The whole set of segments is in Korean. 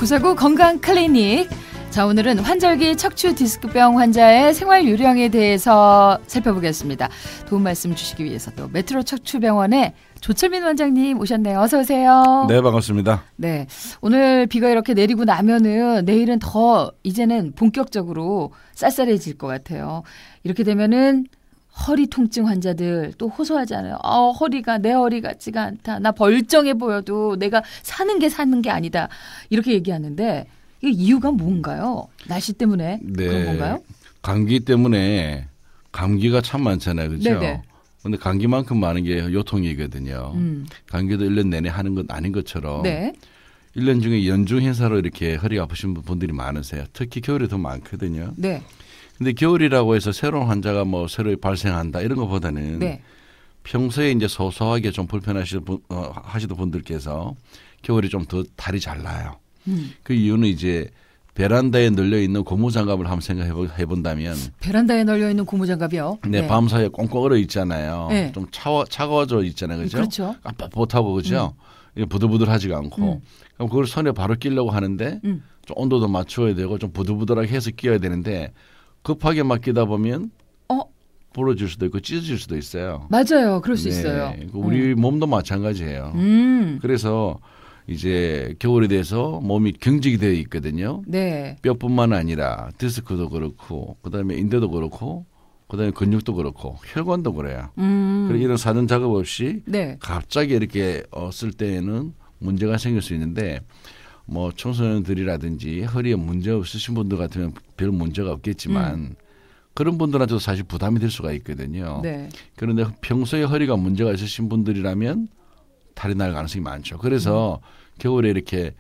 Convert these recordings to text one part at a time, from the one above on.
구사구 건강 클리닉. 자, 오늘은 환절기 척추 디스크병 환자의 생활 요령에 대해서 살펴보겠습니다. 도움 말씀 주시기 위해서 또 메트로 척추병원의 조철민 원장님 오셨네요. 어서 오세요. 네, 반갑습니다. 네, 오늘 비가 이렇게 내리고 나면은 내일은 더 이제는 본격적으로 쌀쌀해질 것 같아요. 이렇게 되면은 허리 통증 환자들 또 호소하잖아요. 허리가 내 허리 같지가 않다. 나 벌쩡해 보여도 내가 사는 게 아니다. 이렇게 얘기하는데 이 이유가 뭔가요? 날씨 때문에 네, 그런 건가요? 감기 때문에 감기가 참 많잖아요. 그렇죠? 그런데 감기만큼 많은 게 요통이거든요. 감기도 1년 내내 하는 건 아닌 것처럼 네. 1년 중에 연중 행사로 이렇게 허리가 아프신 분들이 많으세요. 특히 겨울에 더 많거든요. 네. 근데 겨울이라고 해서 새로운 환자가 뭐 새로 발생한다 이런 것보다는 네. 평소에 이제 소소하게 좀 불편하시던 분들께서 겨울에 좀 더 다리 잘 나요. 그 이유는 이제 베란다에 널려 있는 고무장갑을 한번 생각해 본다면 베란다에 널려 있는 고무장갑이요. 네, 밤사이에 꽁꽁 얼어 있잖아요. 네. 좀 차가워져 있잖아요, 그죠? 그렇죠. 깜빡못하고 그죠? 부들부들하지가 않고 그럼 그걸 손에 바로 끼려고 하는데 좀 온도도 맞춰야 되고 좀 부들부들하게 해서 끼워야 되는데 급하게 막 끼다 보면 부러질 수도 있고 찢어질 수도 있어요. 맞아요, 그럴 수 네, 있어요. 우리 몸도 마찬가지예요. 그래서 이제 겨울에 대해서 몸이 경직이 되어 있거든요. 네. 뼈뿐만 아니라 디스크도 그렇고 그다음에 인대도 그렇고 그다음에 근육도 그렇고 혈관도 그래요. 그래서 이런 사전 작업 없이 네. 갑자기 이렇게 쓸 때에는 문제가 생길 수 있는데 뭐 청소년들이라든지 허리에 문제 없으신 분들 같으면 별 문제가 없겠지만 그런 분들한테도 사실 부담이 될 수가 있거든요. 네. 그런데 평소에 허리가 문제가 있으신 분들이라면 탈이 날 가능성이 많죠. 그래서 겨울에 이렇게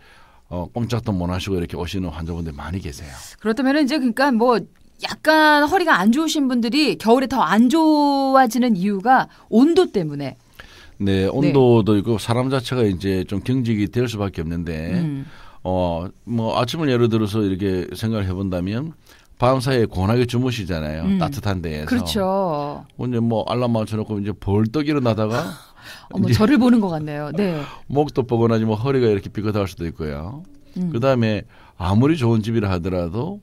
꼼짝도 못 하시고 이렇게 오시는 환자분들 많이 계세요. 그렇다면 이제 그러니까 뭐 약간 허리가 안 좋으신 분들이 겨울에 더 안 좋아지는 이유가 온도 때문에. 네, 온도도 있고 사람 자체가 이제 좀 경직이 될 수밖에 없는데 뭐 아침을 예를 들어서 이렇게 생각을 해본다면 밤 사이에 고온하게 주무시잖아요. 따뜻한 데에서. 그렇죠. 이제 뭐 알람 맞춰놓고 이제 벌떡 일어나다가 어머, 저를 보는 것 같네요. 네. 목도 뻐근하지 뭐 허리가 이렇게 삐끗할 수도 있고요. 그다음에 아무리 좋은 집이라 하더라도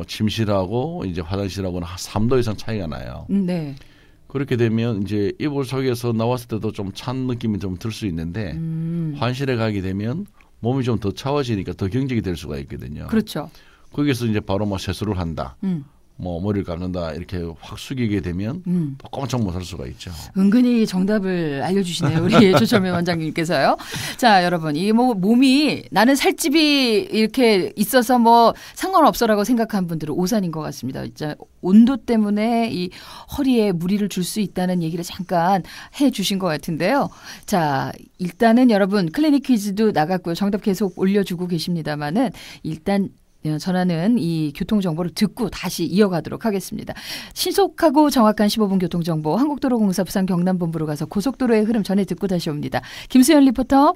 침실하고 이제 화장실하고는 한 3도 이상 차이가 나요. 네. 그렇게 되면 이제 이불 속에서 나왔을 때도 좀 찬 느낌이 좀 들 수 있는데 환실에 가게 되면 몸이 좀 더 차워지니까 더 경직이 될 수가 있거든요. 그렇죠. 거기서 이제 바로 뭐 세수를 한다. 뭐 머리를 감는다 이렇게 확 숙이게 되면 꼼짝 못할 수가 있죠. 은근히 정답을 알려주시네요. 우리 조철민 원장님께서요. 자, 여러분, 이 뭐 몸이 나는 살집이 이렇게 있어서 뭐 상관없어라고 생각한 분들은 오산인 것 같습니다. 진짜 온도 때문에 이 허리에 무리를 줄 수 있다는 얘기를 잠깐 해주신 것 같은데요. 자, 일단은 여러분 클리닉 퀴즈도 나갔고요. 정답 계속 올려주고 계십니다만은 일단 전하는 이 교통정보를 듣고 다시 이어가도록 하겠습니다. 신속하고 정확한 15분 교통정보 한국도로공사 부산 경남본부로 가서 고속도로의 흐름 전해 듣고 다시 옵니다. 김수연 리포터.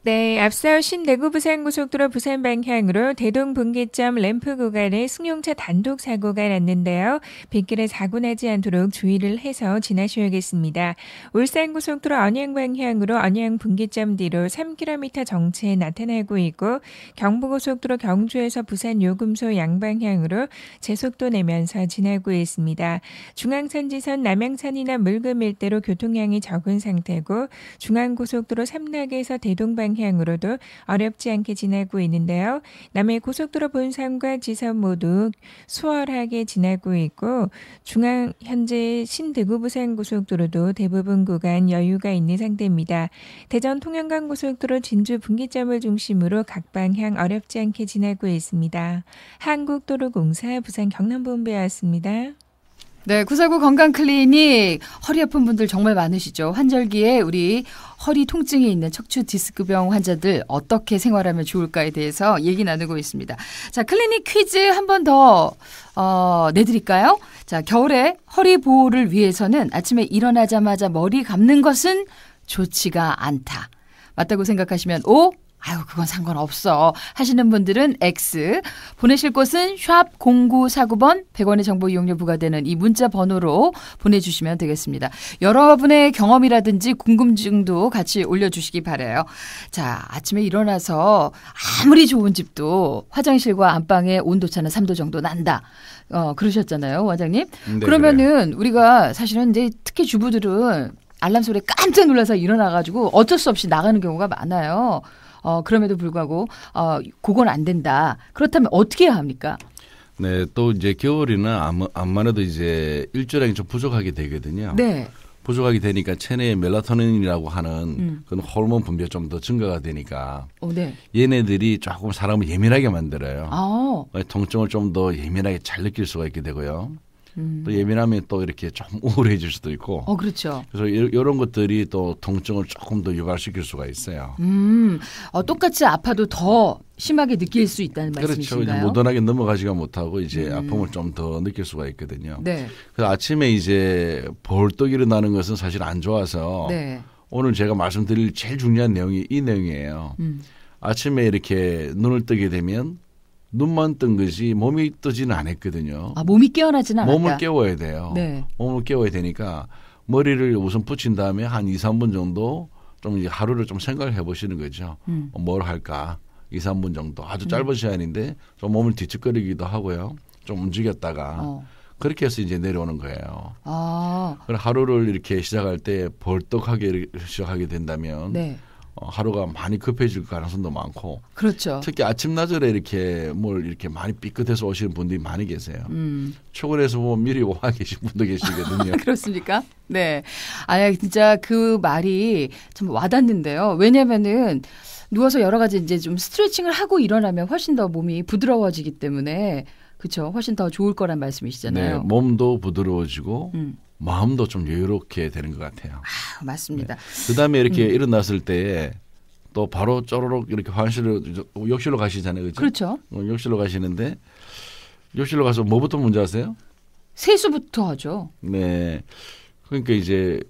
네, 앞서 신대구 부산고속도로 부산 방향으로 대동분기점 램프 구간에 승용차 단독 사고가 났는데요. 빗길에 사고 나지 않도록 주의를 해서 지나셔야겠습니다. 울산고속도로 언양 방향으로 언양 분기점 뒤로 3km 정체 나타나고 있고 경부고속도로 경주에서 부산 요금소 양방향으로 제속도 내면서 지나고 있습니다. 중앙선지선 남양산이나 물금 일대로 교통량이 적은 상태고 중앙고속도로 삼락에서 대동방향 으로도 어렵지 않게 지나고 있는데요. 남해 고속도로 본선과 지선 모두 수월하게 지나고 있고 중앙 현재 신대구 부산 고속도로도 대부분 구간 여유가 있는 상태입니다. 대전 통영간 고속도로 진주 분기점을 중심으로 각 방향 어렵지 않게 지나고 있습니다. 한국도로공사 부산 경남본부였습니다. 네, 구사구 건강클리닉 허리 아픈 분들 정말 많으시죠. 환절기에 우리 허리 통증이 있는 척추 디스크병 환자들 어떻게 생활하면 좋을까에 대해서 얘기 나누고 있습니다. 자, 클리닉 퀴즈 한 번 더 내드릴까요? 자, 겨울에 허리 보호를 위해서는 아침에 일어나자마자 머리 감는 것은 좋지가 않다. 맞다고 생각하시면 O, 아유, 그건 상관없어 하시는 분들은 X, 보내실 곳은 샵 0949번 100원의 정보 이용료 부과되는 이 문자 번호로 보내주시면 되겠습니다. 여러분의 경험이라든지 궁금증도 같이 올려주시기 바라요. 자, 아침에 일어나서 아무리 좋은 집도 화장실과 안방의 온도차는 3도 정도 난다. 그러셨잖아요, 원장님. 네, 그러면은 그래요. 우리가 사실은 이제 특히 주부들은 알람 소리에 깜짝 놀라서 일어나가지고 어쩔 수 없이 나가는 경우가 많아요. 그럼에도 불구하고 그건 안 된다. 그렇다면 어떻게 해야 합니까? 네, 또 이제 겨울이는 암만 해도 이제 일조량이 좀 부족하게 되거든요. 네. 부족하게 되니까 체내에 멜라토닌이라고 하는 그런 호르몬 분비가 좀 더 증가가 되니까 네. 얘네들이 조금 사람을 예민하게 만들어요. 통증을 좀 더 예민하게 잘 느낄 수가 있게 되고요. 또 예민하면 또 이렇게 좀 우울해질 수도 있고. 그렇죠. 그래서 이런 것들이 또 통증을 조금 더 유발시킬 수가 있어요. 똑같이 아파도 더 심하게 느낄 수 있다는 말씀이신가요? 그렇죠. 이제 무던하게 넘어가지가 못하고 이제 아픔을 좀 더 느낄 수가 있거든요. 네. 그래서 아침에 이제 벌떡 일어나는 것은 사실 안 좋아서 네. 오늘 제가 말씀드릴 제일 중요한 내용이 이 내용이에요. 아침에 이렇게 눈을 뜨게 되면 눈만 뜬 것이 몸이 뜨지는 않았거든요. 몸이 깨어나지는 않았다. 몸을 깨워야 돼요. 네. 몸을 깨워야 되니까 머리를 우선 붙인 다음에 한 2, 3분 정도 좀 이제 하루를 좀 생각을 해보시는 거죠. 뭘 할까? 2, 3분 정도. 아주 짧은 시간인데 좀 몸을 뒤척거리기도 하고요. 좀 움직였다가 그렇게 해서 이제 내려오는 거예요. 그럼 하루를 이렇게 시작할 때 벌떡하게 시작하게 된다면 네. 하루가 많이 급해질 가능성도 많고. 그렇죠. 특히 아침나절에 이렇게 뭘 이렇게 많이 삐끗해서 오시는 분들이 많이 계세요. 초근에서 보면 미리 와 계신 분도 계시거든요. 그렇습니까? 네. 진짜 그 말이 참 와닿는데요. 왜냐면은 누워서 여러 가지 이제 좀 스트레칭을 하고 일어나면 훨씬 더 몸이 부드러워지기 때문에 그렇죠. 훨씬 더 좋을 거란 말씀이시잖아요. 네, 몸도 부드러워지고 마음도 좀 여유롭게 되는 것 같아요. 맞습니다. 네. 그다음에 이렇게 일어났을 때 또 바로 쪼르륵 이렇게 화장실로 욕실로 가시잖아요. 그렇죠? 욕실로 가시는데 욕실로 가서 뭐부터 먼저 하세요? 세수부터 하죠. 네. 그러니까 이제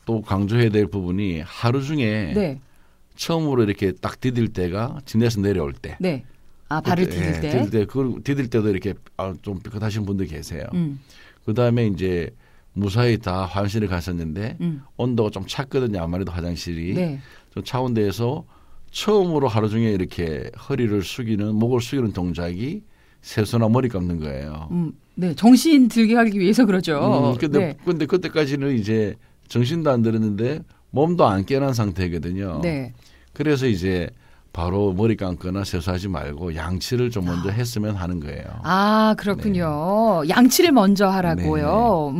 또 강조해야 될 부분이 하루 중에 네. 처음으로 이렇게 딱 디딜 때가 침대에서 내려올 때. 네. 발을 디딜 때. 디딜 때. 그 디딜 때도 이렇게 좀 삐끗하신 분들 계세요. 그다음에 이제 무사히 다 화장실에 가셨는데 온도가 좀 찼거든요. 아무래도 화장실이. 네. 좀 차온 데에서 처음으로 하루 중에 이렇게 허리를 숙이는 목을 숙이는 동작이 세수나 머리 감는 거예요. 네. 정신 들게 하기 위해서 그러죠. 근데 그때까지는 이제 정신도 안 들었는데 몸도 안 깨어난 상태거든요. 네. 그래서 이제 바로 머리 감거나 세수하지 말고 양치를 좀 먼저 했으면 하는 거예요. 그렇군요. 네. 양치를 먼저 하라고요.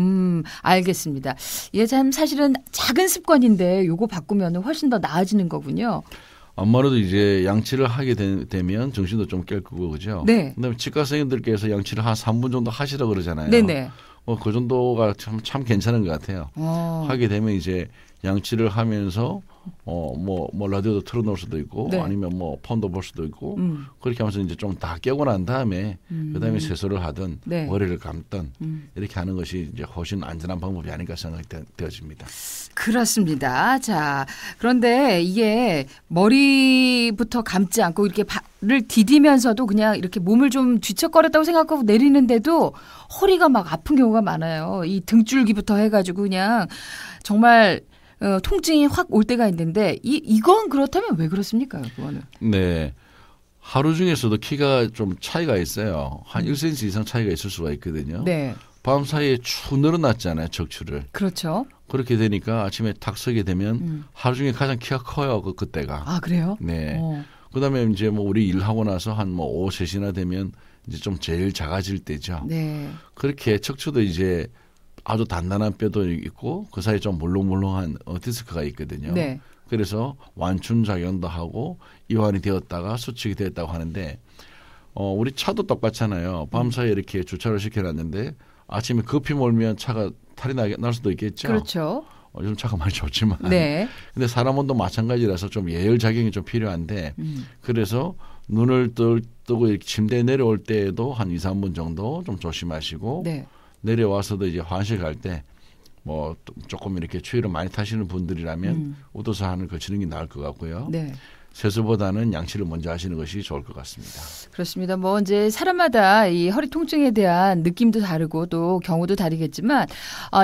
알겠습니다. 이게 참 사실은 작은 습관인데 요거 바꾸면 훨씬 더 나아지는 거군요. 아무래도 이제 양치를 하게 되면 정신도 좀 깰 거고 그죠. 네. 그다음에 치과 선생님들께서 양치를 한 3분 정도 하시라고 그러잖아요. 네네. 그 정도가 참 괜찮은 것 같아요. 하게 되면 이제 양치를 하면서 뭐 라디오도 틀어놓을 수도 있고 네. 아니면 뭐 폰도 볼 수도 있고 그렇게 하면서 이제 좀 다 깨고 난 다음에 그다음에 세수를 하든 네. 머리를 감든 이렇게 하는 것이 이제 훨씬 안전한 방법이 아닐까 생각이 되어집니다. 그렇습니다. 자, 그런데 이게 머리부터 감지 않고 이렇게 발을 디디면서도 그냥 이렇게 몸을 좀 뒤척거렸다고 생각하고 내리는데도 허리가 막 아픈 경우가 많아요. 이 등줄기부터 해가지고 그냥 정말 통증이 확 올 때가 있는데 이건 그렇다면 왜 그렇습니까? 그거는. 네. 하루 중에서도 키가 좀 차이가 있어요. 한 1cm 이상 차이가 있을 수가 있거든요. 네. 밤 사이에 축 늘어났잖아요. 척추를. 그렇죠. 그렇게 되니까 아침에 탁 서게 되면 하루 중에 가장 키가 커요. 그때가. 그래요? 네. 그다음에 이제 뭐 우리 일하고 나서 한 뭐 오후 3시나 되면 이제 좀 제일 작아질 때죠. 네. 그렇게 척추도 이제 아주 단단한 뼈도 있고 그 사이에 좀 물렁물렁한 디스크가 있거든요. 네. 그래서 완충 작용도 하고 이완이 되었다가 수축이 되었다고 하는데 우리 차도 똑같잖아요. 밤사이에 이렇게 주차를 시켜놨는데 아침에 급히 몰면 차가 탈이 날 수도 있겠죠. 그렇죠. 요즘 차가 많이 좋지만. 네. 근데 사람 온도 마찬가지라서 좀 예열 작용이 좀 필요한데 그래서 눈을 뜨고 이렇게 침대에 내려올 때에도 한 2, 3분 정도 좀 조심하시고 네. 내려와서도 이제 화장실 갈 때 뭐 조금 이렇게 추위를 많이 타시는 분들이라면 우도사한을 거치는 게 나을 것 같고요. 네. 세수보다는 양치를 먼저 하시는 것이 좋을 것 같습니다. 그렇습니다. 뭐 이제 사람마다 이 허리 통증에 대한 느낌도 다르고 또 경우도 다르겠지만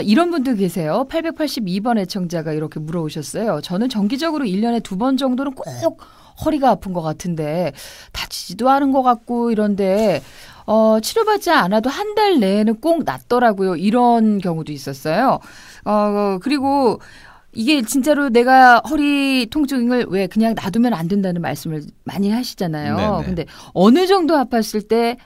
이런 분들 계세요. 882번 애청자가 이렇게 물어오셨어요. 저는 정기적으로 1년에 2번 정도는 꼭 허리가 아픈 것 같은데 다치지도 않은 것 같고 이런데 치료받지 않아도 한 달 내에는 꼭 낫더라고요. 이런 경우도 있었어요. 그리고 이게 진짜로 내가 허리 통증을 왜 그냥 놔두면 안 된다는 말씀을 많이 하시잖아요. 네네. 근데 어느 정도 아팠을 때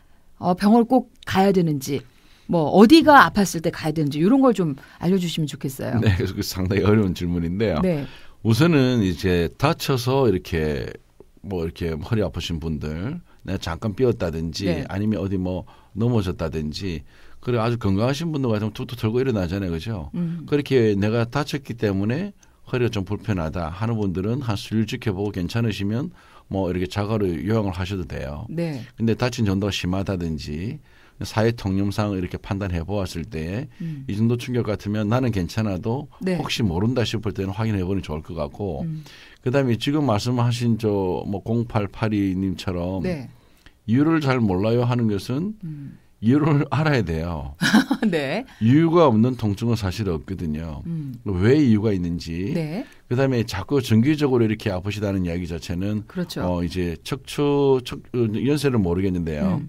병원을 꼭 가야 되는지 뭐 어디가 아팠을 때 가야 되는지 이런 걸 좀 알려주시면 좋겠어요. 네, 그래서 상당히 어려운 질문인데요. 네. 우선은 이제 다쳐서 이렇게 뭐 이렇게 허리 아프신 분들 내가 잠깐 삐었다든지 네. 아니면 어디 뭐 넘어졌다든지 그래 아주 건강하신 분들 같으면 툭툭 털고 일어나잖아요. 그죠? 그렇게 내가 다쳤기 때문에 허리가 좀 불편하다 하는 분들은 한 수일 지켜보고 괜찮으시면 뭐 이렇게 자가로 요양을 하셔도 돼요. 네. 근데 다친 정도가 심하다든지 사회 통념상 이렇게 판단해 보았을 때 이 정도 충격 같으면 나는 괜찮아도 네. 혹시 혹시 모른다 싶을 때는 확인해 보니 좋을 것 같고 그다음에 지금 말씀하신 저 뭐 0882님처럼 네. 이유를 잘 몰라요 하는 것은 이유를 알아야 돼요. 네. 이유가 없는 통증은 사실 없거든요. 왜 이유가 있는지. 네. 그다음에 자꾸 정기적으로 이렇게 아프시다는 이야기 자체는 그렇죠. 이제 척추 연세를 모르겠는데요.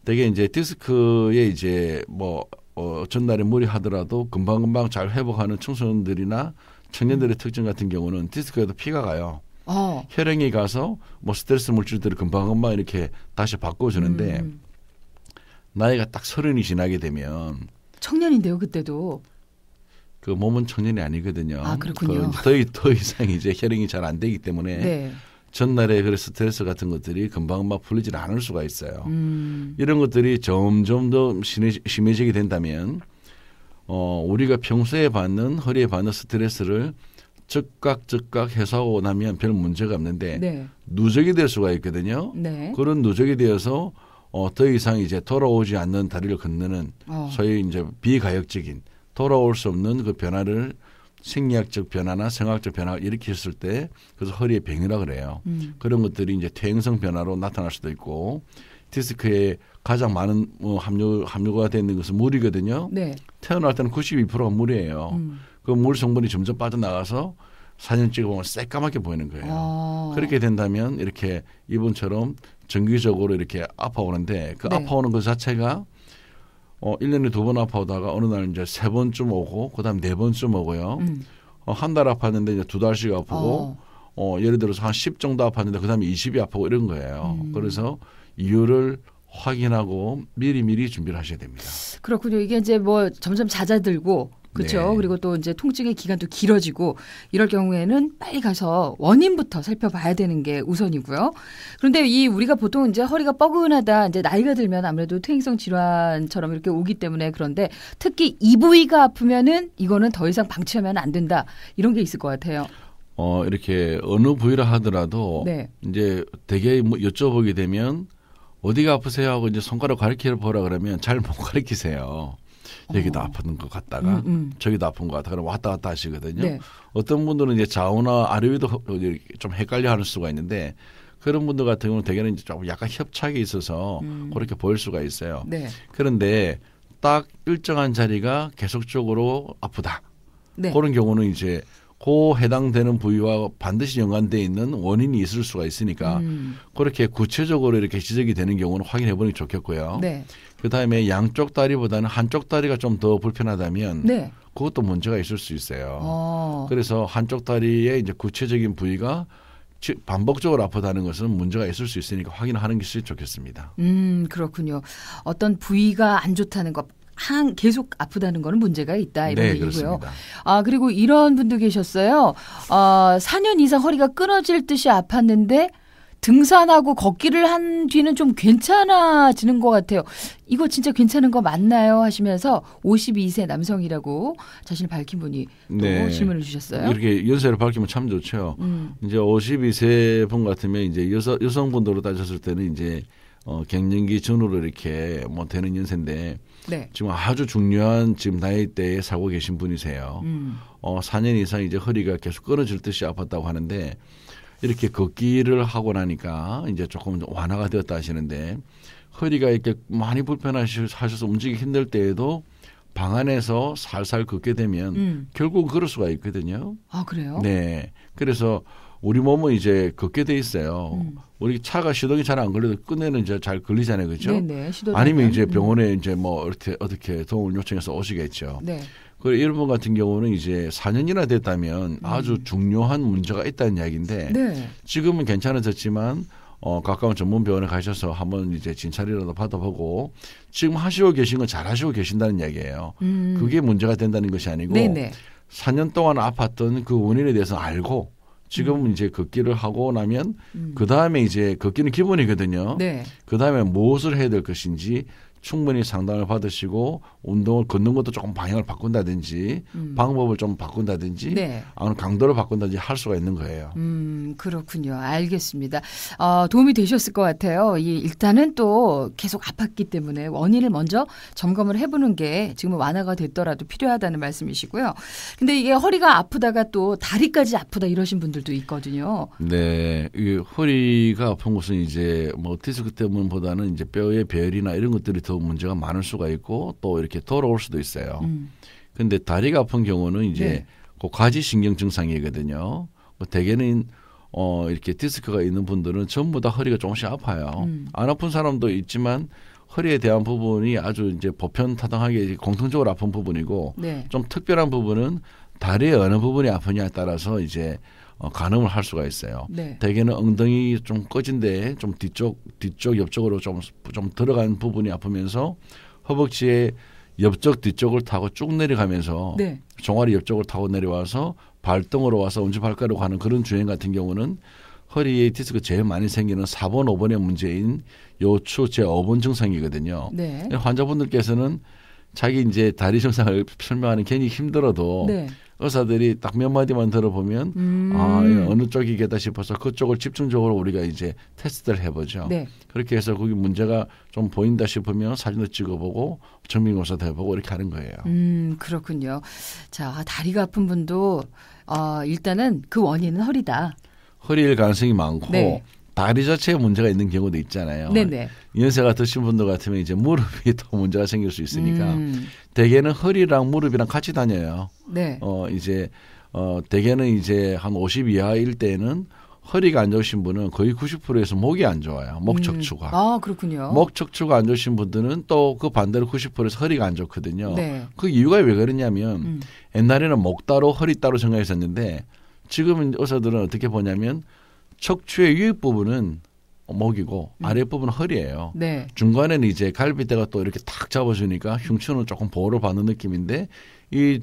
되게 이제 디스크에 이제 뭐 전날에 무리하더라도 금방금방 잘 회복하는 청소년들이나 청년들의 특징 같은 경우는 디스크에도 피가 가요. 혈행이 가서 뭐 스트레스 물질들을 금방금방 이렇게 다시 바꿔주는데 나이가 딱 30이 지나게 되면 청년인데요, 그때도. 그 몸은 청년이 아니거든요. 아, 그렇군요. 더 이상 이제 혈행이 잘 안 되기 때문에 네. 전날에 그 스트레스 같은 것들이 금방금방 풀리지 않을 수가 있어요. 이런 것들이 점점 더 심해지게 된다면 우리가 평소에 받는 허리에 받는 스트레스를 즉각 해소하고 나면 별 문제가 없는데 네. 누적이 될 수가 있거든요. 네. 그런 누적이 되어서 더 이상 이제 돌아오지 않는 다리를 건너는 소위 이제 비가역적인 돌아올 수 없는 그 변화를 생리학적 변화나 생화학적 변화를 일으켰을 때 그래서 허리에 병이라 그래요. 그런 것들이 이제 퇴행성 변화로 나타날 수도 있고 디스크에 가장 많은 함유가 되는 것은 물이거든요. 네. 태어날 때는 92%가 물이에요. 그 물 성분이 점점 빠져나가서 사진 찍어보면 새까맣게 보이는 거예요. 그렇게 된다면 이렇게 이분처럼 정기적으로 이렇게 아파오는데 그 네. 아파오는 것 자체가 1년에 2번 아파오다가 어느 날 이제 3번쯤 오고 그다음 4번쯤 오고요. 한 달 아팠는데 이제 2달씩 아프고 예를 들어서 한 10 정도 아팠는데 그다음에 20이 아프고 이런 거예요. 그래서 이유를 확인하고 미리 준비를 하셔야 됩니다. 그렇군요. 이게 이제 뭐 점점 잦아들고 그렇죠. 네. 그리고 또 이제 통증의 기간도 길어지고 이럴 경우에는 빨리 가서 원인부터 살펴봐야 되는 게 우선이고요. 그런데 우리가 보통 이제 허리가 뻐근하다 이제 나이가 들면 아무래도 퇴행성 질환처럼 이렇게 오기 때문에 그런데 특히 이 부위가 아프면은 이거는 더 이상 방치하면 안 된다. 이런 게 있을 것 같아요. 이렇게 어느 부위라 하더라도 네. 이제 되게 뭐 여쭤보게 되면 어디가 아프세요 하고 이제 손가락 가리켜 보라 그러면 잘 못 가리키세요. 여기도 아픈 것 같다가 저기도 아픈 것 같다가 왔다 갔다 하시거든요. 네. 어떤 분들은 이제 좌우나 아래 위도 좀 헷갈려 하는 수가 있는데 그런 분들 같은 경우는 대개는 이제 좀 약간 협착이 있어서 그렇게 보일 수가 있어요. 네. 그런데 딱 일정한 자리가 계속적으로 아프다. 네. 그런 경우는 이제 그 해당되는 부위와 반드시 연관되어 있는 원인이 있을 수가 있으니까 그렇게 구체적으로 이렇게 지적이 되는 경우는 확인해 보는 게 좋겠고요. 네. 그다음에 양쪽 다리보다는 한쪽 다리가 좀 더 불편하다면 네. 그것도 문제가 있을 수 있어요. 그래서 한쪽 다리의 이제 구체적인 부위가 반복적으로 아프다는 것은 문제가 있을 수 있으니까 확인하는 것이 좋겠습니다. 그렇군요. 어떤 부위가 안 좋다는 것. 계속 아프다는 거는 문제가 있다 이런 네, 얘기고요. 그렇습니다. 그리고 이런 분도 계셨어요. 4년 이상 허리가 끊어질 듯이 아팠는데 등산하고 걷기를 한 뒤는 좀 괜찮아지는 것 같아요. 이거 진짜 괜찮은 거 맞나요? 하시면서 52세 남성이라고 자신을 밝힌 분이 또 네. 질문을 주셨어요. 이렇게 연세를 밝히면 참 좋죠. 이제 52세 분 같으면 이제 여성분들로 따졌을 때는 이제 갱년기 전후로 이렇게 뭐 되는 연세인데 네. 지금 아주 중요한 지금 나이대에 살고 계신 분이세요. 4년 이상 이제 허리가 계속 끊어질 듯이 아팠다고 하는데 이렇게 걷기를 하고 나니까 이제 조금 완화가 되었다 하시는데 허리가 이렇게 많이 불편하셔서 움직이기 힘들 때에도 방 안에서 살살 걷게 되면 결국 걸을 수가 있거든요. 아, 그래요? 네. 그래서 우리 몸은 이제 걷게 돼 있어요. 우리 차가 시동이 잘 안 걸려도 끈에는 이제 잘 걸리잖아요. 그렇죠? 네네. 아니면 이제 병원에 이제 뭐 어떻게 도움을 요청해서 오시겠죠. 네. 그리고 이런 분 같은 경우는 이제 4년이나 됐다면 아주 중요한 문제가 있다는 이야기인데 네. 지금은 괜찮아졌지만 가까운 전문 병원에 가셔서 한번 이제 진찰이라도 받아보고 지금 하시고 계신 건 잘 하시고 계신다는 이야기예요. 그게 문제가 된다는 것이 아니고 네네. 4년 동안 아팠던 그 원인에 대해서 알고 지금은 이제 걷기를 하고 나면 그 다음에 이제 걷기는 기본이거든요. 네. 그 다음에 무엇을 해야 될 것인지 충분히 상담을 받으시고 운동을 걷는 것도 조금 방향을 바꾼다든지 방법을 좀 바꾼다든지 네. 아니면 강도를 바꾼다든지 할 수가 있는 거예요. 그렇군요. 알겠습니다. 도움이 되셨을 것 같아요. 일단은 또 계속 아팠기 때문에 원인을 먼저 점검을 해보는 게 지금은 완화가 됐더라도 필요하다는 말씀이시고요. 근데 이게 허리가 아프다가 또 다리까지 아프다 이러신 분들도 있거든요. 네, 이 허리가 아픈 것은 이제 뭐 디스크 때문보다는 이제 뼈의 배열이나 이런 것들이 더 문제가 많을 수가 있고 또 이렇게 돌아올 수도 있어요. 그런데 다리가 아픈 경우는 이제 네. 그 과지신경 증상이거든요. 대개는 이렇게 디스크가 있는 분들은 전부 다 허리가 조금씩 아파요. 안 아픈 사람도 있지만 허리에 대한 부분이 아주 이제 보편타당하게 공통적으로 아픈 부분이고 네. 좀 특별한 부분은 다리의 어느 부분이 아프냐에 따라서 이제 가늠을 할 수가 있어요. 네. 대개는 엉덩이 좀 꺼진데 좀 뒤쪽 옆쪽으로 좀 들어간 부분이 아프면서 허벅지의 옆쪽 뒤쪽을 타고 쭉 내려가면서 네. 종아리 옆쪽을 타고 내려와서 발등으로 와서 엄지발가락으로 가는 그런 주행 같은 경우는 허리에 디스크 제일 많이 생기는 4번, 5번의 문제인 요추 제5번 증상이거든요. 네. 환자분들께서는 자기 이제 다리 증상을 설명하는 괜히 힘들어도 네. 의사들이 딱 몇 마디만 들어보면 어느 쪽이겠다 싶어서 그쪽을 집중적으로 우리가 이제 테스트를 해보죠. 네. 그렇게 해서 거기 문제가 좀 보인다 싶으면 사진도 찍어보고 정밀검사도 해보고 이렇게 하는 거예요. 그렇군요. 자, 다리가 아픈 분도 일단은 그 원인은 허리다. 허리일 가능성이 많고 네. 다리 자체에 문제가 있는 경우도 있잖아요. 네네. 연세가 드신 분들 같으면 이제 무릎이 더 문제가 생길 수 있으니까 대개는 허리랑 무릎이랑 같이 다녀요. 네. 대개는 이제 한 50 이하일 때는 허리가 안 좋으신 분은 거의 90%에서 목이 안 좋아요. 목 척추가. 아, 그렇군요. 목 척추가 안 좋으신 분들은 또 그 반대로 90%에서 허리가 안 좋거든요. 네. 그 이유가 왜 그러냐면 옛날에는 목 따로 허리 따로 생각했었는데 지금은 의사들은 어떻게 보냐면 척추의 위에 부분은 목이고 아래 부분은 허리예요. 네. 중간에는 이제 갈비뼈가 또 이렇게 탁 잡아주니까 흉추는 조금 보호를 받는 느낌인데 이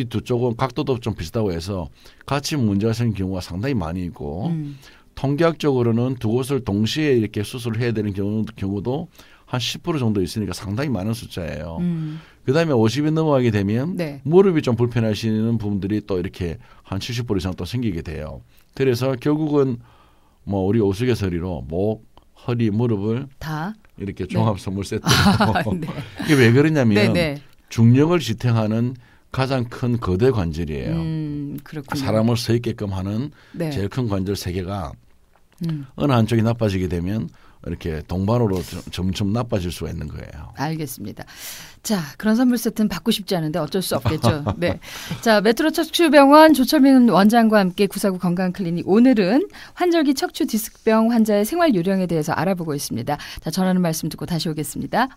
두 쪽은 각도도 좀 비슷하고 해서 같이 문제가 생긴 경우가 상당히 많이 있고 통계학적으로는 두 곳을 동시에 이렇게 수술을 해야 되는 경우도 한 10% 정도 있으니까 상당히 많은 숫자예요. 그다음에 50이 넘어가게 되면 네. 무릎이 좀 불편하시는 부분들이 또 이렇게 한 70% 이상 또 생기게 돼요. 그래서 결국은 뭐 우리 우스갯소리로 목, 허리, 무릎을 다 이렇게 종합 선물 세트로 네. 이게 왜 그러냐면 네네. 중력을 지탱하는 가장 큰 거대 관절이에요. 그렇군요. 사람을 서 있게끔 하는 네. 제일 큰 관절 3개가 어느 한쪽이 나빠지게 되면 이렇게 동반으로 점점 나빠질 수가 있는 거예요. 알겠습니다. 자, 그런 선물 세트는 받고 싶지 않은데 어쩔 수 없겠죠. 네. 자, 메트로 척추병원 조철민 원장과 함께 구사구 건강클리닉 오늘은 환절기 척추 디스크병 환자의 생활 요령에 대해서 알아보고 있습니다. 자, 전하는 말씀 듣고 다시 오겠습니다.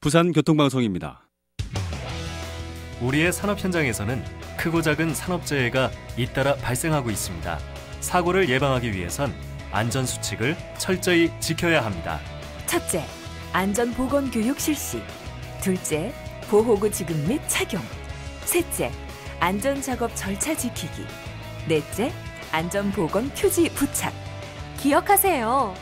부산 교통방송입니다. 우리의 산업 현장에서는 크고 작은 산업재해가 잇따라 발생하고 있습니다. 사고를 예방하기 위해선 안전수칙을 철저히 지켜야 합니다. 첫째, 안전보건교육 실시. 둘째, 보호구 지급 및 착용. 셋째, 안전작업 절차 지키기. 넷째, 안전보건 표지 부착. 기억하세요.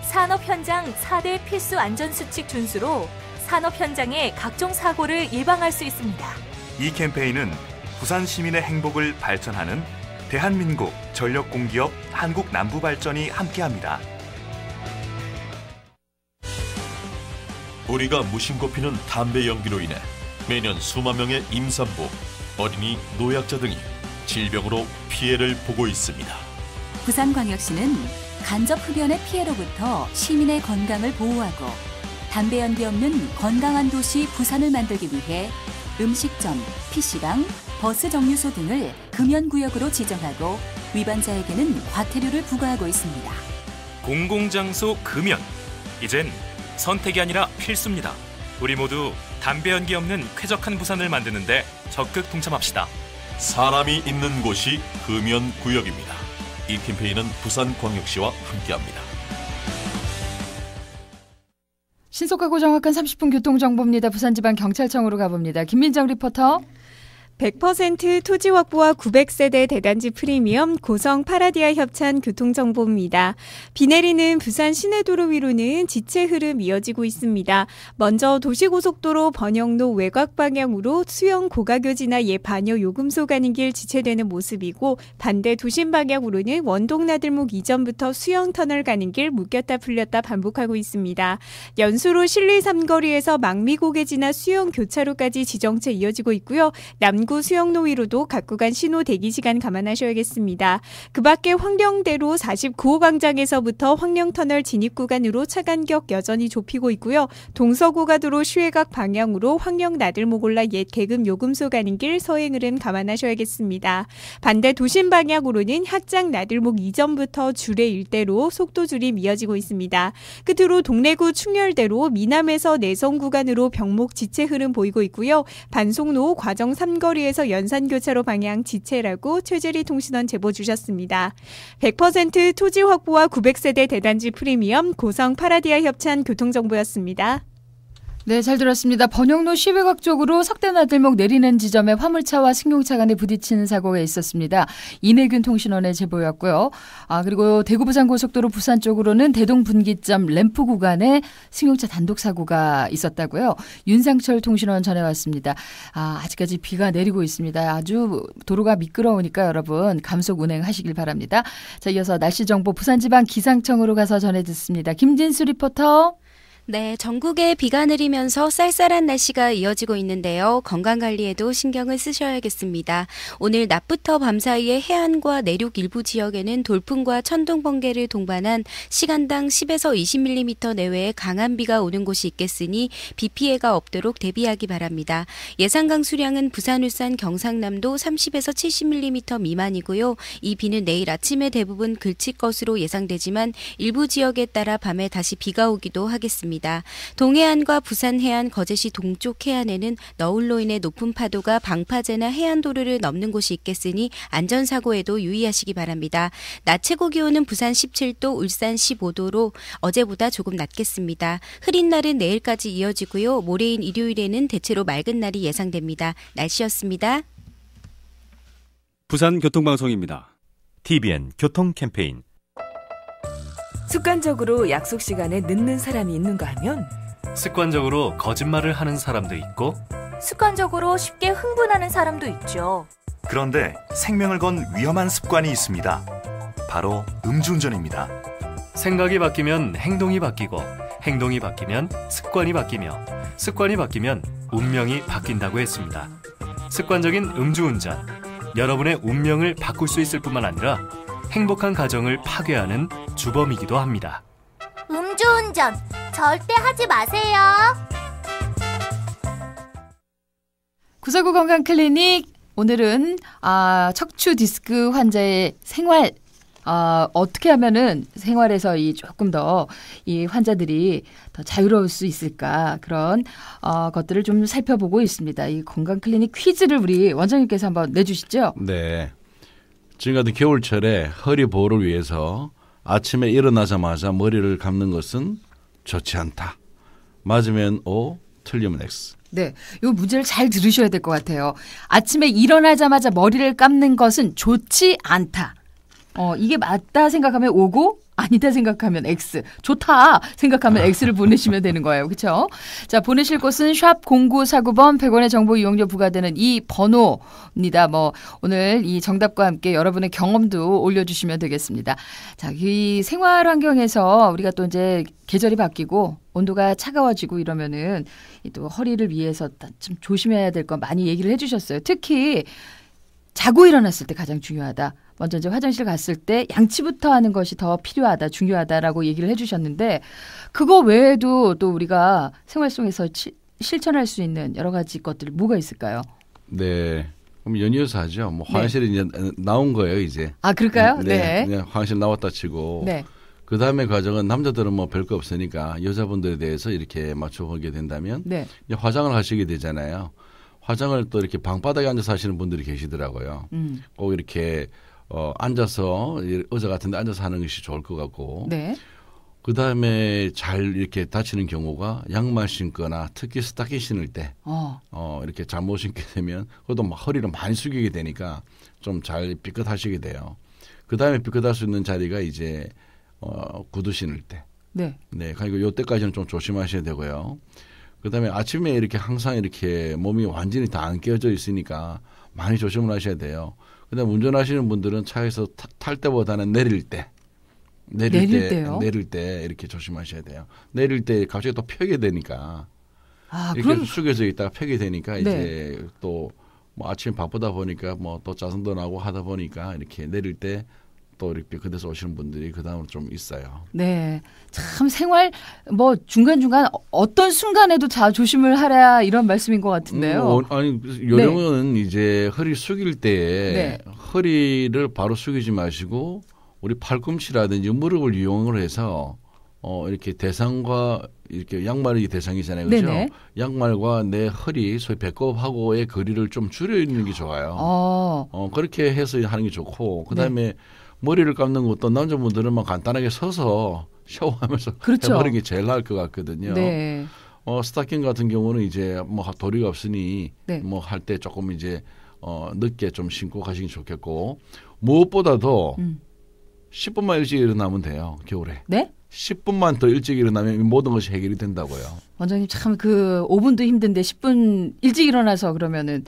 산업 현장 4대 필수 안전수칙 준수로 산업 현장의 각종 사고를 예방할 수 있습니다. 이 캠페인은 부산 시민의 행복을 발전하는 대한민국 전력공기업 한국남부발전이 함께합니다. 우리가 무심코 피는 담배 연기로 인해 매년 수만 명의 임산부, 어린이, 노약자 등이 질병으로 피해를 보고 있습니다. 부산광역시는 간접 흡연의 피해로부터 시민의 건강을 보호하고 담배 연기 없는 건강한 도시 부산을 만들기 위해 음식점, PC방, 버스 정류소 등을 금연구역으로 지정하고 위반자에게는 과태료를 부과하고 있습니다. 공공장소 금연. 이젠 선택이 아니라 필수입니다. 우리 모두 담배 연기 없는 쾌적한 부산을 만드는데 적극 동참합시다. 사람이 있는 곳이 금연구역입니다. 이 캠페인은 부산광역시와 함께합니다. 신속하고 정확한 30분 교통정보입니다. 부산지방경찰청으로 가봅니다. 김민정 리포터. 100% 토지 확보와 900세대 대단지 프리미엄 고성 파라디아 협찬 교통정보입니다. 비 내리는 부산 시내도로 위로는 지체 흐름 이어지고 있습니다. 먼저 도시고속도로 번영로 외곽 방향으로 수영 고가교 지나 예반여 요금소 가는 길 지체되는 모습이고 반대 도심 방향으로는 원동나들목 이전부터 수영터널 가는 길 묶였다 풀렸다 반복하고 있습니다. 연수로 신리 삼거리에서 망미고개 지나 수영교차로까지 지정체 이어지고 있고요. 남구 수영로 위로도 각 구간 신호 대기 시간 감안하셔야겠습니다. 그 밖에 황령대로 49호 광장에서부터 황령터널 진입 구간으로 차 간격 여전히 좁히고 있고요. 동서고가도로 시외각 방향으로 황령나들목 올라 옛 계금 요금소 가는 길 서행 흐름 감안하셔야겠습니다. 반대 도심 방향으로는 학장 나들목 이전부터 주례 일대로 속도 줄임 이어지고 있습니다. 끝으로 동래구 충렬대로 미남에서 내성 구간으로 병목 지체 흐름 보이고 있고요. 반송로 과정 3거리에서 연산교차로 방향 지체라고 최재리 통신원 제보 주셨습니다. 100% 토지 확보와 900세대 대단지 프리미엄 고성 파라디아 협찬 교통정보였습니다. 네, 잘 들었습니다. 번영로 시외곽 쪽으로 석대나들목 내리는 지점에 화물차와 승용차 간에 부딪히는 사고가 있었습니다. 이내균 통신원의 제보였고요. 그리고 대구 부산 고속도로 부산 쪽으로는 대동 분기점 램프 구간에 승용차 단독 사고가 있었다고요. 윤상철 통신원 전해왔습니다. 아직까지 비가 내리고 있습니다. 아주 도로가 미끄러우니까 여러분 감속 운행하시길 바랍니다. 자, 이어서 날씨 정보 부산지방 기상청으로 가서 전해 듣습니다. 김진수 리포터. 네, 전국에 비가 내리면서 쌀쌀한 날씨가 이어지고 있는데요. 건강관리에도 신경을 쓰셔야겠습니다. 오늘 낮부터 밤 사이에 해안과 내륙 일부 지역에는 돌풍과 천둥, 번개를 동반한 시간당 10에서 20mm 내외의 강한 비가 오는 곳이 있겠으니 비 피해가 없도록 대비하기 바랍니다. 예상 강수량은 부산, 울산, 경상남도 30에서 70mm 미만이고요. 이 비는 내일 아침에 대부분 그칠 것으로 예상되지만 일부 지역에 따라 밤에 다시 비가 오기도 하겠습니다. 동해안과 부산 해안, 거제시 동쪽 해안에는 너울로 인해 높은 파도가 방파제나 해안도로를 넘는 곳이 있겠으니 안전사고에도 유의하시기 바랍니다. 낮 최고 기온은 부산 17도, 울산 15도로 어제보다 조금 낮겠습니다. 흐린 날은 내일까지 이어지고요. 모레인 일요일에는 대체로 맑은 날이 예상됩니다. 날씨였습니다. 부산 교통방송입니다. TBN 교통 캠페인. 습관적으로 약속 시간에 늦는 사람이 있는가 하면 습관적으로 거짓말을 하는 사람도 있고 습관적으로 쉽게 흥분하는 사람도 있죠. 그런데 생명을 건 위험한 습관이 있습니다. 바로 음주운전입니다. 생각이 바뀌면 행동이 바뀌고 행동이 바뀌면 습관이 바뀌며 습관이 바뀌면 운명이 바뀐다고 했습니다. 습관적인 음주운전, 여러분의 운명을 바꿀 수 있을 뿐만 아니라 행복한 가정을 파괴하는 주범이기도 합니다. 음주운전 절대 하지 마세요. 949 건강클리닉 오늘은 척추 디스크 환자의 생활 어떻게 하면은 생활에서 조금 더 이 환자들이 더 자유로울 수 있을까 그런 것들을 좀 살펴보고 있습니다. 이 건강클리닉 퀴즈를 우리 원장님께서 한번 내주시죠. 네. 지금 같은 겨울철에 허리 보호를 위해서 아침에 일어나자마자 머리를 감는 것은 좋지 않다. 맞으면 O, 틀리면 X. 네, 이 문제를 잘 들으셔야 될 것 같아요. 아침에 일어나자마자 머리를 감는 것은 좋지 않다. 이게 맞다 생각하면 O고 아니다 생각하면 X. 좋다 생각하면 X를 보내시면 되는 거예요. 그렇죠? 자, 보내실 곳은 샵 0949번 100원의 정보 이용료 부과되는 이 번호입니다. 오늘 이 정답과 함께 여러분의 경험도 올려주시면 되겠습니다. 자, 이 생활 환경에서 우리가 또 이제 계절이 바뀌고 온도가 차가워지고 이러면은 또 허리를 위해서 좀 조심해야 될 거 많이 얘기를 해주셨어요. 특히 자고 일어났을 때 가장 중요하다. 먼저 이제 화장실 갔을 때 양치부터 하는 것이 더 필요하다, 중요하다라고 얘기를 해주셨는데 그거 외에도 또 우리가 생활 속에서 실천할 수 있는 여러 가지 것들 뭐가 있을까요? 네. 그럼 연이어서 하죠. 뭐 화장실에 이제 나온 거예요, 이제. 아, 그럴까요? 네. 그냥 화장실 나왔다 치고. 네. 그 다음에 과정은 남자들은 뭐 별거 없으니까 여자분들에 대해서 이렇게 맞춰보게 된다면 네. 이제 화장을 하시게 되잖아요. 화장을 또 이렇게 방바닥에 앉아서 하시는 분들이 계시더라고요. 꼭 이렇게 앉아서 의자 같은 데 앉아서 하는 것이 좋을 것 같고. 네. 그 다음에 잘 이렇게 다치는 경우가 양말 신거나 특히 스타킹 신을 때 이렇게 잘못 신게 되면 그것도 막 허리를 많이 숙이게 되니까 좀 잘 삐끗하시게 돼요. 그 다음에 삐끗할 수 있는 자리가 이제 구두 신을 때. 네. 네. 그러니까 요때까지는 좀 조심하셔야 되고요. 그 다음에 아침에 이렇게 항상 이렇게 몸이 완전히 다 안 깨어져 있으니까 많이 조심을 하셔야 돼요. 그 다음에 운전하시는 분들은 차에서 탈 때보다는 내릴 때. 내릴 때 이렇게 조심하셔야 돼요. 내릴 때 갑자기 또 펴게 되니까 이렇게 그럼... 숙여져 있다가 펴게 되니까 이제 또 뭐 아침 바쁘다 보니까 뭐 또 짜증도 나고 하다 보니까 이렇게 내릴 때 또 이렇게 그래서 오시는 분들이 그 다음으로 좀 있어요. 네, 참 생활 뭐 중간중간 어떤 순간에도 다 조심을 하라 이런 말씀인 것 같은데요. 아니 요령은 이제 허리 숙일 때 허리를 바로 숙이지 마시고 우리 팔꿈치라든지 무릎을 이용을 해서 이렇게 대상과 이렇게 양말이 대상이잖아요. 그렇죠? 네네. 양말과 내 허리, 소위 배꼽하고의 거리를 좀 줄여 있는 게 좋아요. 그렇게 해서 하는 게 좋고 그다음에 머리를 감는 것도 남자분들은 막 간단하게 서서 샤워하면서 해버리는 게 제일 나을 것 같거든요. 네. 스타킹 같은 경우는 이제 뭐 도리가 없으니 뭐 할 때 조금 이제 늦게 좀 신고 가시기 좋겠고 무엇보다도 10분만 일찍 일어나면 돼요. 겨울에. 네? 10분만 더 일찍 일어나면 모든 것이 해결이 된다고요. 원장님 참 그 5분도 힘든데 10분 일찍 일어나서 그러면은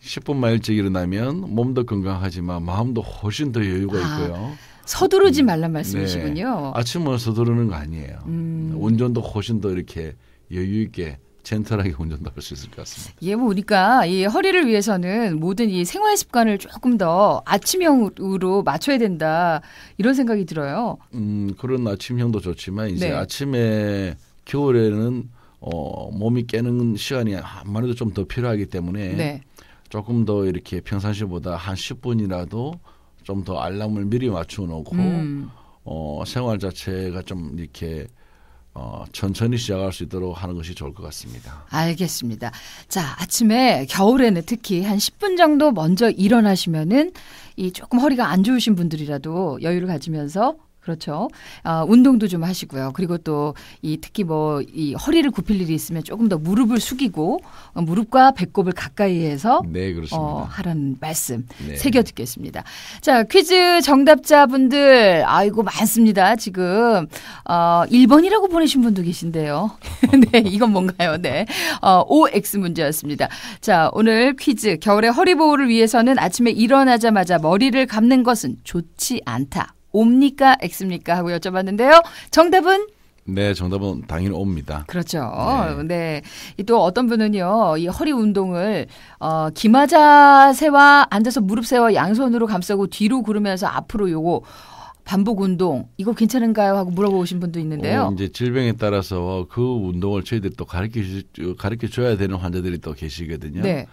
10분만 일찍 일어나면 몸도 건강하지만 마음도 훨씬 더 여유가 있고요. 서두르지 말란 말씀이시군요. 네. 아침은 서두르는 거 아니에요. 운전도 훨씬 더 이렇게 여유 있게 젠틀하게 운전도 할 수 있을 것 같습니다. 예, 뭐 우리가 이 허리를 위해서는 모든 이 생활 습관을 조금 더 아침형으로 맞춰야 된다 이런 생각이 들어요. 그런 아침형도 좋지만 이제 아침에 겨울에는 몸이 깨는 시간이 아무래도 좀 더 필요하기 때문에 조금 더 이렇게 평상시보다 한 10분이라도 좀 더 알람을 미리 맞춰 놓고 생활 자체가 좀 이렇게 천천히 시작할 수 있도록 하는 것이 좋을 것 같습니다. 알겠습니다. 자, 아침에 겨울에는 특히 한 10분 정도 먼저 일어나시면은 이 조금 허리가 안 좋으신 분들이라도 여유를 가지면서 그렇죠. 운동도 좀 하시고요. 그리고 또 이 특히 뭐 이 허리를 굽힐 일이 있으면 조금 더 무릎을 숙이고 무릎과 배꼽을 가까이 해서 네, 그렇습니다. 하라는 말씀 새겨 듣겠습니다. 자, 퀴즈 정답자분들 아이고 많습니다. 지금 1번이라고 보내신 분도 계신데요. 네, 이건 뭔가요? 네. OX 문제였습니다. 자, 오늘 퀴즈 겨울에 허리 보호를 위해서는 아침에 일어나자마자 머리를 감는 것은 좋지 않다. 옵니까 X입니까 하고 여쭤봤는데요. 정답은? 네, 정답은 당연히 옵니다. 그렇죠. 네. 또 어떤 분은요, 이 허리 운동을 기마 자세와 앉아서 무릎 세워 양손으로 감싸고 뒤로 구르면서 앞으로 요거 반복 운동 이거 괜찮은가요? 하고 물어보신 분도 있는데요. 이제 질병에 따라서 그 운동을 저희들이 또 가르쳐 줘야 되는 환자들이 또 계시거든요. 네.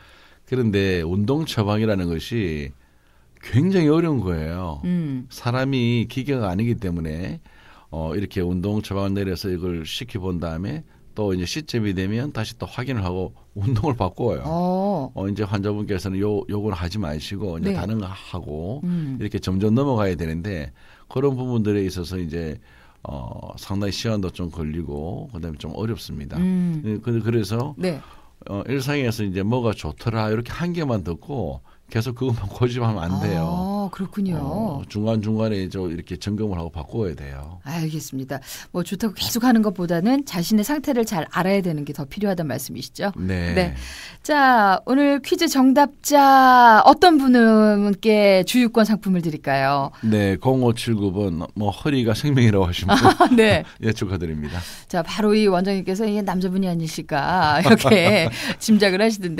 그런데 운동 처방이라는 것이 굉장히 어려운 거예요. 사람이 기계가 아니기 때문에 이렇게 운동 처방을 내려서 이걸 시켜본 다음에 또 이제 시점이 되면 다시 또 확인을 하고 운동을 바꿔요. 이제 환자분께서는 요걸 하지 마시고 이제 다른 거 하고 이렇게 점점 넘어가야 되는데 그런 부분들에 있어서 이제 상당히 시간도 좀 걸리고 그다음에 좀 어렵습니다. 그래서 일상에서 이제 뭐가 좋더라 이렇게 한 개만 듣고 계속 그것만 고집하면 안 돼요. 그렇군요. 중간중간에 이렇게 점검을 하고 바꿔야 돼요. 알겠습니다. 뭐 좋다고 계속 하는 것보다는 자신의 상태를 잘 알아야 되는 게 더 필요하다는 말씀이시죠? 네. 자, 오늘 퀴즈 정답자 어떤 분께 주유권 상품을 드릴까요? 네, 0579번 뭐 허리가 생명이라고 하신 분 네. 예, 축하드립니다. 자, 바로 이 원장님께서 이게 남자분이 아니실까 이렇게 짐작을 하시던데